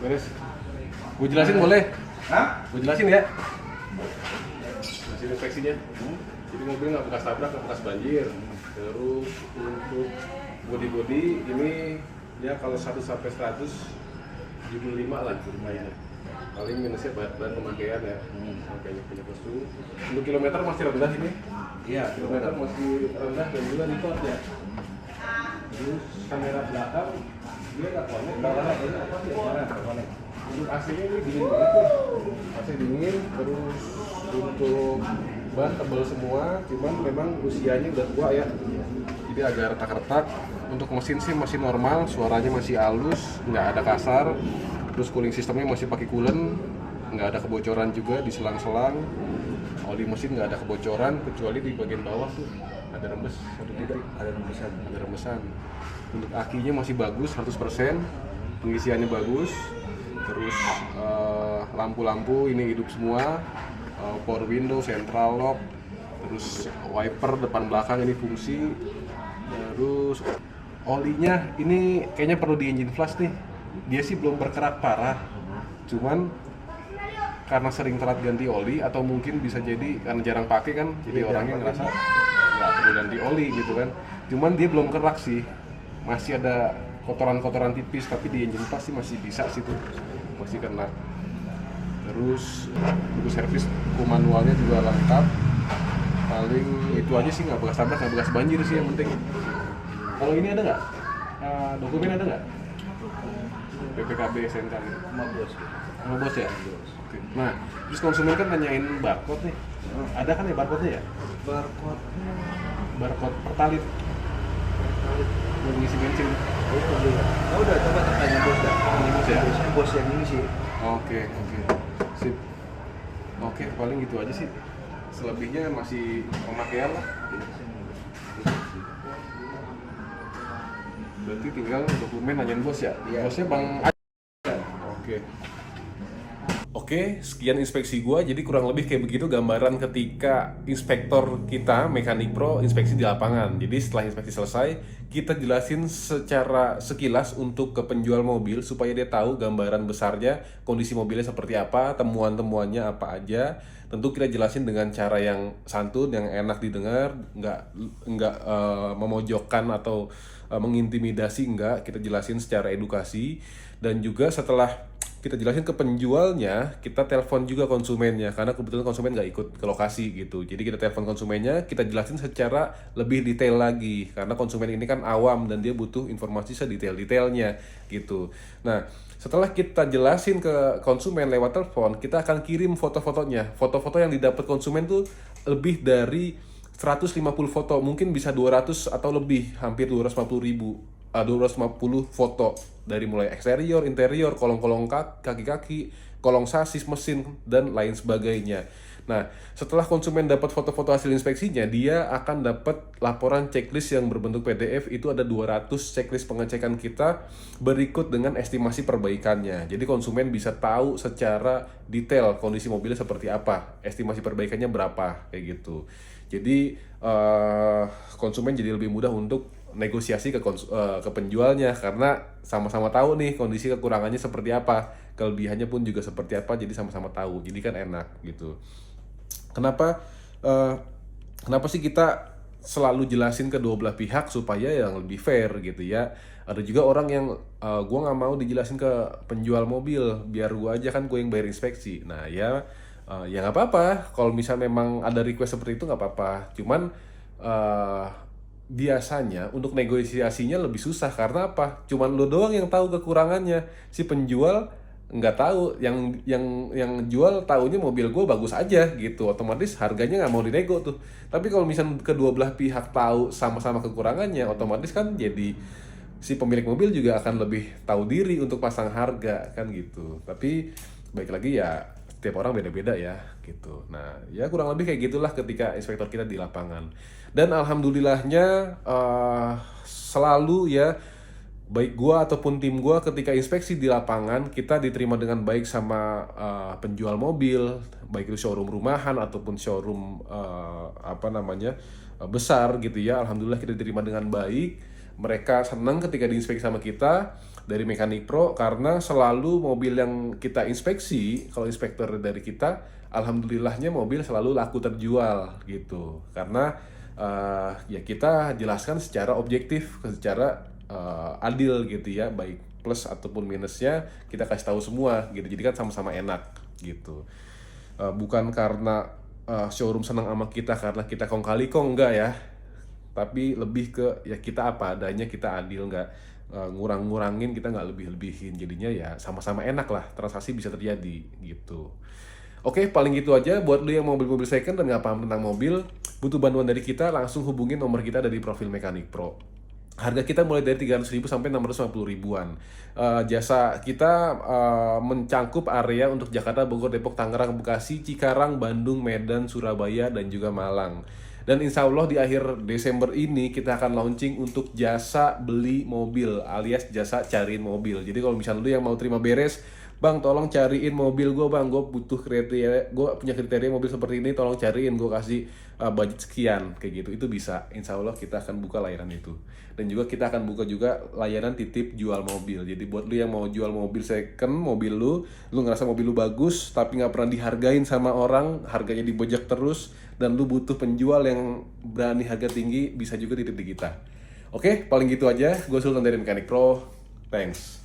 Beres. Gue jelasin boleh? Hah? Gue jelasin ya. Hasil inspeksinya. Jadi mobil nggak bekas tabrak, nggak bekas banjir. Terus untuk bodi ini ya kalau 1 sampai 175 lah lumayan. Paling minusnya bahan pemakaian ya. Makanya punya kostum. Untuk kilometer masih rendah ini. Iya, Kilometer masih rendah dan juga report ya. Terus kamera belakang dia nggak connect. Ini apa sih? Nggak connect. Untuk AC-nya ini dingin banget tuh. AC dingin, terus untuk ban tebal semua, cuman memang usianya udah tua ya. Jadi agak retak-retak. Untuk mesin sih masih normal, suaranya masih halus, nggak ada kasar. Terus cooling sistemnya masih pakai coolant, nggak ada kebocoran juga di selang-selang. Oli mesin nggak ada kebocoran, kecuali di bagian bawah tuh ada rembes satu titik. Ada rembesan. Untuk akinya masih bagus 100%, pengisiannya bagus. Terus lampu-lampu ini hidup semua, power window, central lock, terus wiper depan belakang ini fungsi. Terus olinya ini kayaknya perlu di engine flush nih. Dia sih belum berkerak parah, cuman karena sering telat ganti oli atau mungkin bisa jadi karena jarang pakai kan, jadi orangnya ngerasa nggak perlu ganti oli gitu kan. Cuman dia belum kerak sih, masih ada kotoran-kotoran tipis, tapi di engine flush sih masih bisa sih tuh, masih kena. Terus untuk servis buku manualnya juga lengkap. Paling itu aja sih, nggak bekas tabrak, nggak bekas banjir sih yang penting. Kalau ini ada nggak? Dokumen ada nggak? PPKB SNK gitu. Sama bos ya? Oke. Nah, terus konsumen kan nanyain barcode nih. Ada kan ya barcode-nya ya? Barcode pertalit. Buat ngisi bensin. Udah coba tanya bos dah. Ini bos ya? Biasanya bos yang ini sih. Oke. Sip. Oke, paling gitu aja sih. Selebihnya masih pemakaian lah. Berarti tinggal dokumen nanyain bos ya? Iya. Bosnya Bang A. Oke, sekian inspeksi gua. Jadi kurang lebih kayak begitu gambaran ketika inspektor kita, mekanik pro, inspeksi di lapangan. Jadi setelah inspeksi selesai, kita jelasin secara sekilas untuk ke penjual mobil supaya dia tahu gambaran besarnya, kondisi mobilnya seperti apa, temuan-temuannya apa aja. Tentu kita jelasin dengan cara yang santun, yang enak didengar, nggak memojokkan atau mengintimidasi, enggak. Kita jelasin secara edukasi. Dan juga setelah kita jelasin ke penjualnya, kita telepon juga konsumennya karena kebetulan konsumen nggak ikut ke lokasi gitu. Jadi kita telepon konsumennya, kita jelasin secara lebih detail lagi karena konsumen ini kan awam dan dia butuh informasi sedetail-detailnya gitu. Nah, setelah kita jelasin ke konsumen lewat telepon, kita akan kirim foto-fotonya. Foto-foto yang didapat konsumen tuh lebih dari 150 foto, mungkin bisa 200 atau lebih, hampir 250 foto dari mulai eksterior, interior, kolong-kolong kaki-kaki, kolong sasis, mesin, dan lain sebagainya. Nah, setelah konsumen dapat foto-foto hasil inspeksinya, dia akan dapat laporan checklist yang berbentuk PDF. Itu ada 200 checklist pengecekan kita berikut dengan estimasi perbaikannya. Jadi konsumen bisa tahu secara detail kondisi mobilnya seperti apa, estimasi perbaikannya berapa, kayak gitu. Jadi konsumen jadi lebih mudah untuk negosiasi ke penjualnya karena sama-sama tahu nih kondisi kekurangannya seperti apa, kelebihannya pun juga seperti apa, jadi sama-sama tahu, jadi kan enak gitu. Kenapa sih kita selalu jelasin ke dua belah pihak supaya yang lebih fair gitu ya. Ada juga orang yang gue nggak mau dijelasin ke penjual mobil, biar gue aja kan, gue yang bayar inspeksi. Nah ya nggak apa-apa, kalau misal memang ada request seperti itu nggak apa-apa. Cuman biasanya untuk negosiasinya lebih susah karena apa? Cuman lo doang yang tahu kekurangannya, si penjual nggak tahu. Yang jual taunya mobil gue bagus aja gitu, otomatis harganya nggak mau dinego tuh. Tapi kalau misalnya kedua belah pihak tahu sama-sama kekurangannya, otomatis kan jadi si pemilik mobil juga akan lebih tahu diri untuk pasang harga kan gitu. Tapi baik lagi ya, setiap orang beda-beda ya gitu. Nah ya kurang lebih kayak gitulah ketika inspektor kita di lapangan. Dan alhamdulillahnya selalu ya, baik gua ataupun tim gua ketika inspeksi di lapangan, kita diterima dengan baik sama penjual mobil, baik itu showroom rumahan ataupun showroom besar gitu ya. Alhamdulillah kita diterima dengan baik. Mereka senang ketika diinspeksi sama kita, dari Mekanik Pro karena selalu mobil yang kita inspeksi, kalau inspektor dari kita, alhamdulillahnya mobil selalu laku terjual gitu. Karena ya kita jelaskan secara objektif, secara adil gitu ya, baik plus ataupun minusnya kita kasih tahu semua gitu. Jadi kan sama-sama enak gitu. Bukan karena showroom senang sama kita karena kita kong kali kong, enggak ya. Tapi lebih ke ya kita apa adanya, kita adil, nggak ngurang-ngurangin, kita nggak lebih-lebihin. Jadinya ya sama-sama enak lah, transaksi bisa terjadi gitu. Oke, paling gitu aja. Buat lu yang mau beli mobil second dan nggak paham tentang mobil, butuh bantuan dari kita, langsung hubungin nomor kita dari profil Mekanik Pro. Harga kita mulai dari 300.000 sampai 650 ribuan. Jasa kita mencangkup area untuk Jakarta, Bogor, Depok, Tangerang, Bekasi, Cikarang, Bandung, Medan, Surabaya, dan juga Malang. Dan insya Allah di akhir Desember ini kita akan launching untuk jasa beli mobil alias jasa cariin mobil. Jadi kalau misalnya lu yang mau terima beres, bang tolong cariin mobil gue bang, gue butuh kriteria, gue punya kriteria mobil seperti ini, tolong cariin, gue kasih budget sekian, kayak gitu, itu bisa. Insya Allah kita akan buka layanan itu. Dan juga kita akan buka juga layanan titip jual mobil. Jadi buat lu yang mau jual mobil second, mobil lu ngerasa mobil lu bagus tapi nggak pernah dihargain sama orang, harganya dibojak terus, dan lu butuh penjual yang berani harga tinggi, bisa juga titip di kita. Oke, paling gitu aja. Gue Sultan dari Mekanik Pro. Thanks.